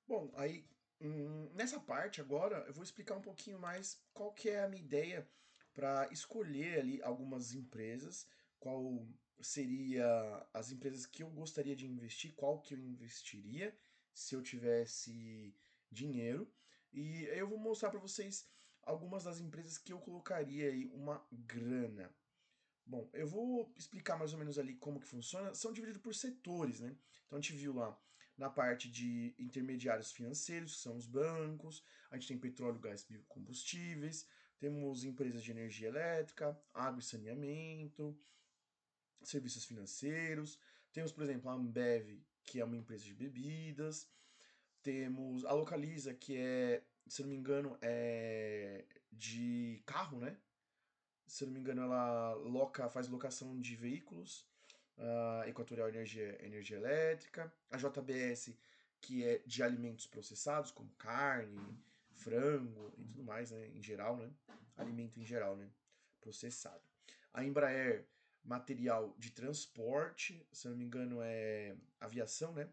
Bom, aí nessa parte agora eu vou explicar um pouquinho mais qual que é a minha ideia para escolher ali algumas empresas, qual seria as empresas que eu gostaria de investir, qual que eu investiria se eu tivesse dinheiro. E aí eu vou mostrar para vocês algumas das empresas que eu colocaria aí uma grana. Bom, eu vou explicar mais ou menos ali como que funciona. São divididos por setores, né? Então a gente viu lá na parte de intermediários financeiros, que são os bancos, a gente tem petróleo, gás, biocombustíveis, temos empresas de energia elétrica, água e saneamento, serviços financeiros, temos, por exemplo, a Ambev, que é uma empresa de bebidas, temos a Localiza, que é, se eu não me engano, é de carro, né? Se eu não me engano, ela faz locação de veículos. A Equatorial Energia Elétrica. A JBS, que é de alimentos processados, como carne, frango e tudo mais, né? Em geral, né? Alimento em geral, né? Processado. A Embraer, material de transporte, se eu não me engano, é aviação, né?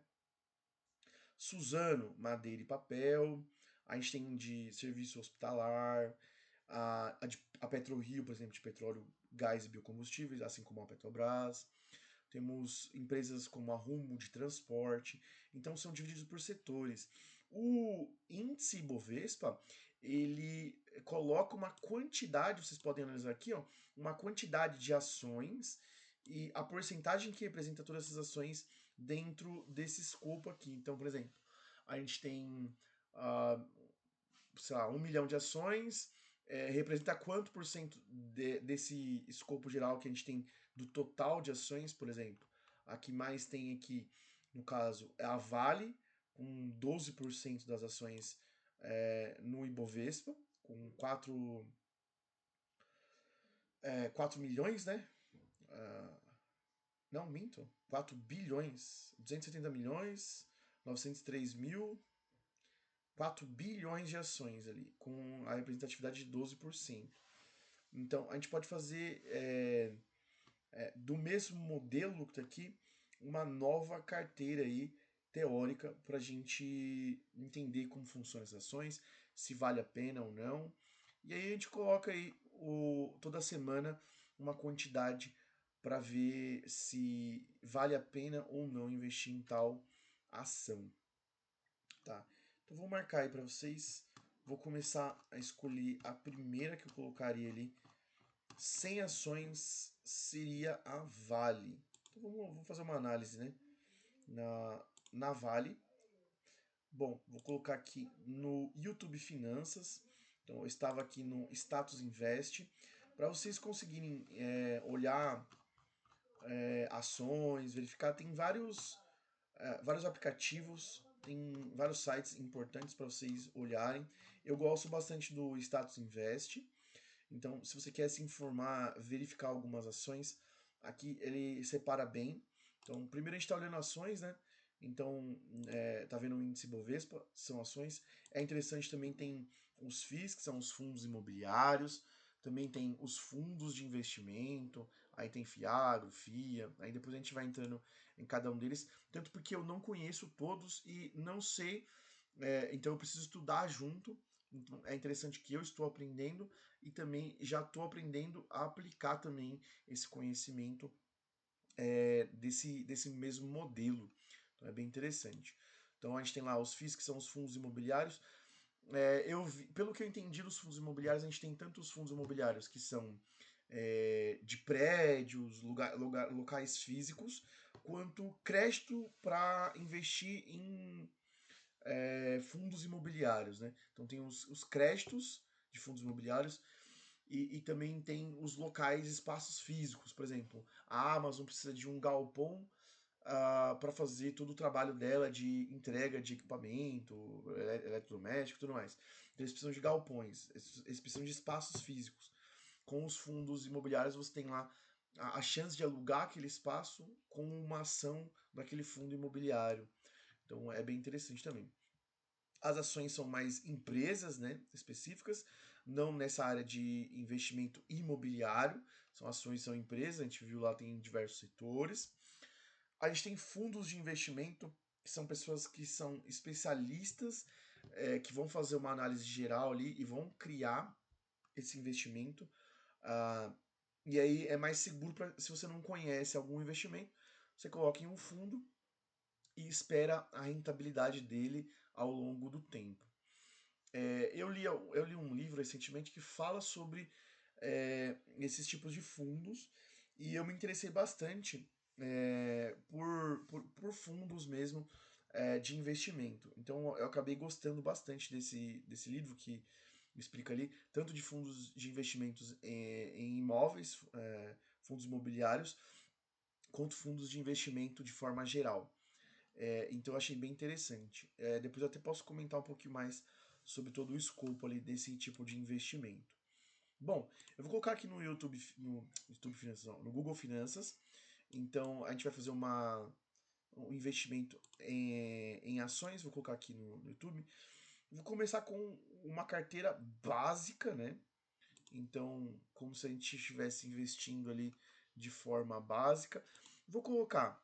Suzano, madeira e papel. A gente tem de serviço hospitalar, a PetroRio, por exemplo, de petróleo, gás e biocombustíveis, assim como a Petrobras. Temos empresas como a Rumo de transporte. Então são divididos por setores. O índice Bovespa, ele coloca uma quantidade, vocês podem analisar aqui, ó, uma quantidade de ações e a porcentagem que representa todas essas ações dentro desse escopo aqui. Então, por exemplo, a gente tem, sei lá, 1 milhão de ações, representa quanto por cento desse escopo geral que a gente tem do total de ações, por exemplo. A que mais tem aqui, no caso, é a Vale, com 12% das ações no Ibovespa, com 4 milhões, né? Não, minto. 4 bilhões. 270 milhões, 903 mil, 4 bilhões de ações ali, com a representatividade de 12%. Então, a gente pode fazer do mesmo modelo que está aqui, uma nova carteira aí teórica para a gente entender como funcionam as ações, se vale a pena ou não. E aí a gente coloca aí toda semana uma quantidade para ver se vale a pena ou não investir em tal ação, tá? Então vou marcar aí para vocês. Vou começar a escolher a primeira que eu colocaria ali. 100 ações seria a Vale. Então vamos fazer uma análise, né? Na Vale. Bom, vou colocar aqui no YouTube Finanças. Então eu estava aqui no Status Invest. Para vocês conseguirem olhar ações, verificar, tem vários aplicativos, tem vários sites importantes para vocês olharem. Eu gosto bastante do Status Invest. Então, se você quer se informar, verificar algumas ações, aqui ele separa bem. Então, primeiro a gente está olhando ações, né? Então, tá vendo o índice Bovespa, são ações. É interessante também, tem os FIIs, que são os fundos imobiliários. Também tem os fundos de investimento. Aí tem Fiagro, FIA. Aí depois a gente vai entrando em cada um deles. Tanto porque eu não conheço todos e não sei. Então eu preciso estudar junto. Então, é interessante que eu estou aprendendo e também já estou aprendendo a aplicar também esse conhecimento desse mesmo modelo. Então é bem interessante. Então a gente tem lá os FIIs, que são os fundos imobiliários. Pelo que eu entendi dos fundos imobiliários, a gente tem tantos fundos imobiliários que são de prédios, locais físicos, quanto crédito para investir em fundos imobiliários, né? Então tem os créditos de fundos imobiliários e também tem os locais, espaços físicos. Por exemplo, a Amazon precisa de um galpão para fazer todo o trabalho dela de entrega de equipamento, eletrodoméstico e tudo mais. Então eles precisam de galpões, eles precisam de espaços físicos. Com os fundos imobiliários você tem lá a chance de alugar aquele espaço com uma ação daquele fundo imobiliário. Então é bem interessante também. As ações são mais empresas, né, específicas, não nessa área de investimento imobiliário. São ações, são empresas, a gente viu lá tem diversos setores. A gente tem fundos de investimento, que são pessoas que são especialistas, que vão fazer uma análise geral ali e vão criar esse investimento. Ah, e aí é mais seguro para se você não conhece algum investimento, você coloca em um fundo e espera a rentabilidade dele ao longo do tempo. Eu li um livro recentemente que fala sobre esses tipos de fundos e eu me interessei bastante por fundos mesmo de investimento. Então eu acabei gostando bastante desse livro que explica ali, tanto de fundos de investimentos em imóveis, fundos imobiliários, quanto fundos de investimento de forma geral. Então eu achei bem interessante. Depois eu até posso comentar um pouquinho mais sobre todo o escopo ali desse tipo de investimento. Bom, eu vou colocar aqui no YouTube Finanças, não, no Google Finanças. Então a gente vai fazer um investimento em ações. Vou colocar aqui no YouTube. Vou começar com uma carteira básica, né? Então, como se a gente estivesse investindo ali de forma básica. Vou colocar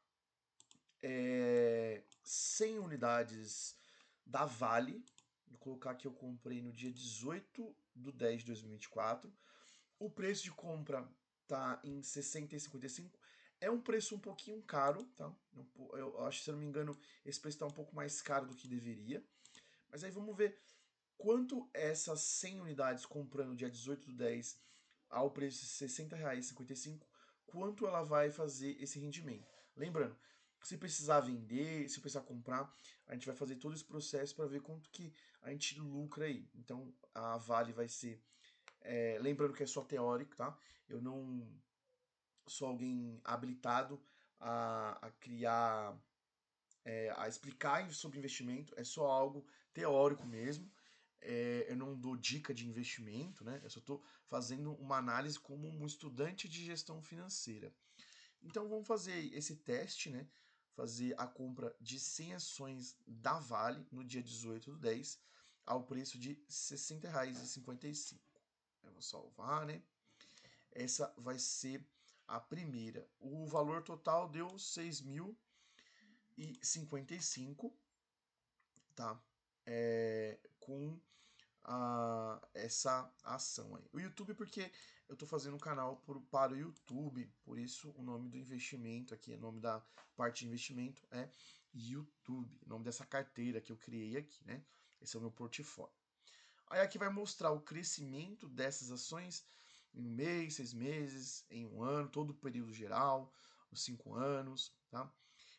100 unidades da Vale. Vou colocar que eu comprei no dia 18/10/2024. O preço de compra tá em 60,55. É um preço um pouquinho caro, tá? Eu acho, se eu não me engano, esse preço está um pouco mais caro do que deveria. Mas aí vamos ver quanto essas 100 unidades comprando dia 18/10 ao preço de R$ 60,55, quanto ela vai fazer esse rendimento. Lembrando, se precisar vender, se precisar comprar, a gente vai fazer todo esse processo para ver quanto que a gente lucra aí. Então a Vale vai ser, lembrando que é só teórico, tá? Eu não sou alguém habilitado a criar, a explicar sobre investimento, é só algo teórico mesmo. Eu não dou dica de investimento, né? Eu só estou fazendo uma análise como um estudante de gestão financeira. Então vamos fazer esse teste, né? Fazer a compra de 100 ações da Vale no dia 18/10 ao preço de R$ 60,55. Eu vou salvar, né? Essa vai ser a primeira. O valor total deu 6.055, tá? Com essa ação aí. O YouTube, porque eu estou fazendo um canal para o YouTube, por isso o nome do investimento aqui, o nome da parte de investimento é YouTube, o nome dessa carteira que eu criei aqui, né? Esse é o meu portfólio. Aí aqui vai mostrar o crescimento dessas ações em um mês, 6 meses, em um ano, todo o período geral, os 5 anos, tá?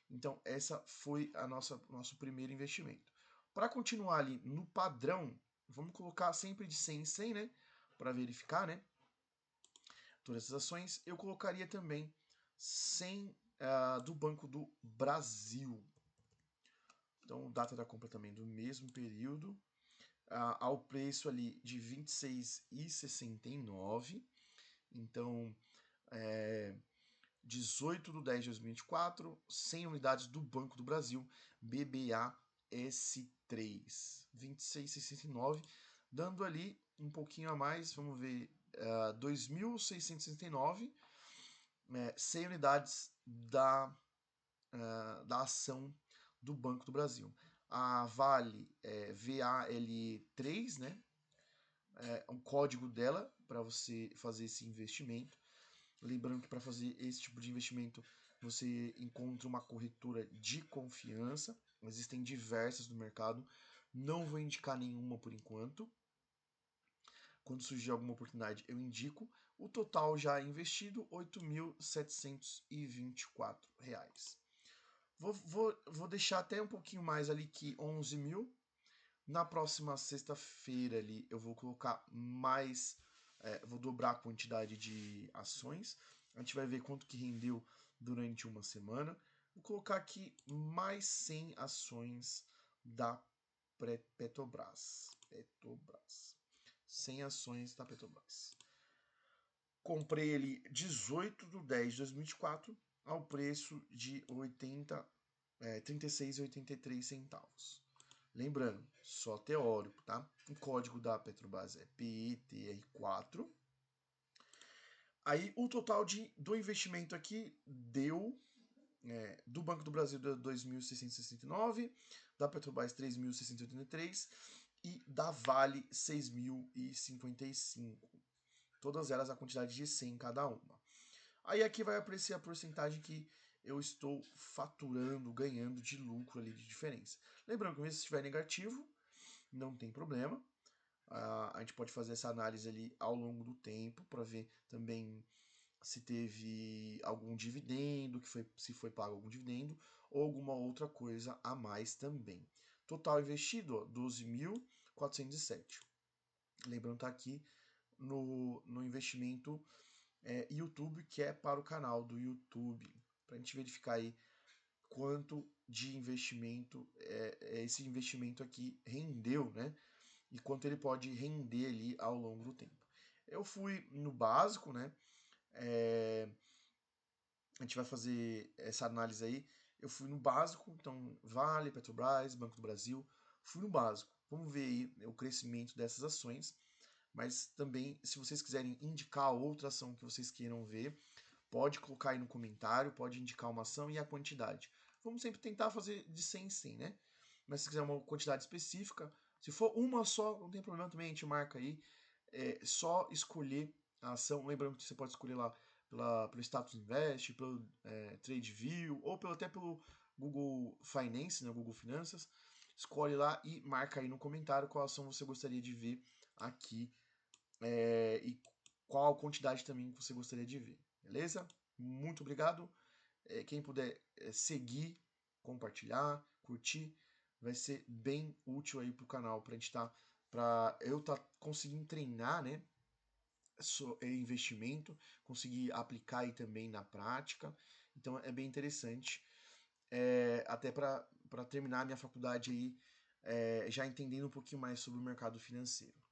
Então essa foi nosso primeiro investimento. Para continuar ali no padrão, vamos colocar sempre de 100 em 100, né? Para verificar, né? Todas as ações. Eu colocaria também 100 do Banco do Brasil. Então, data da compra também do mesmo período. Ao preço ali de R$ 26,69. Então, 18/10/2024, 100 unidades do Banco do Brasil, BBAS3, 26,69, dando ali um pouquinho a mais, vamos ver, 2.669, 100 unidades da ação do Banco do Brasil. A Vale VAL3, né? Um código dela para você fazer esse investimento. Lembrando que para fazer esse tipo de investimento você encontra uma corretora de confiança. Existem diversas no mercado. Não vou indicar nenhuma por enquanto. Quando surgir alguma oportunidade, eu indico. O total já investido, R$ 8.724. Vou deixar até um pouquinho mais ali que 11 mil. Na próxima sexta-feira ali eu vou colocar mais, vou dobrar a quantidade de ações. A gente vai ver quanto que rendeu durante uma semana. Vou colocar aqui mais 100 ações da Petrobras. 100 ações da Petrobras. Comprei ele 18/10/2024 ao preço de 36,83 centavos. Lembrando, só teórico, tá? O código da Petrobras é PETR4. Aí o total do investimento aqui deu do Banco do Brasil 2.669, da Petrobras 3.683 e da Vale 6.055. Todas elas a quantidade de 100 cada uma. Aí aqui vai aparecer a porcentagem que eu estou faturando, ganhando de lucro ali de diferença. Lembrando que se estiver negativo, não tem problema. A gente pode fazer essa análise ali ao longo do tempo para ver também se teve algum dividendo, se foi pago algum dividendo, ou alguma outra coisa a mais também. Total investido, ó, 12.407. Lembrando, tá aqui no investimento YouTube, que é para o canal do YouTube, para a gente verificar aí quanto de investimento esse investimento aqui rendeu, né? E quanto ele pode render ali ao longo do tempo. Eu fui no básico, né? A gente vai fazer essa análise aí. Eu fui no básico, então Vale, Petrobras, Banco do Brasil, fui no básico. Vamos ver aí o crescimento dessas ações, mas também, se vocês quiserem indicar outra ação que vocês queiram ver, pode colocar aí no comentário, pode indicar uma ação e a quantidade. Vamos sempre tentar fazer de 100 em 100, né? Mas se quiser uma quantidade específica, se for uma só, não tem problema também, a gente marca aí. É só escolher a ação. Lembrando que você pode escolher lá pelo Status Invest, pelo TradeView, ou até pelo Google Finance, né, Google Finanças. Escolhe lá e marca aí no comentário qual ação você gostaria de ver aqui e qual quantidade também que você gostaria de ver. Beleza? Muito obrigado. Quem puder seguir, compartilhar, curtir, vai ser bem útil aí pro canal pra gente pra eu conseguindo treinar, né? Investimento, conseguir aplicar aí também na prática. Então é bem interessante. Até para terminar a minha faculdade aí, já entendendo um pouquinho mais sobre o mercado financeiro.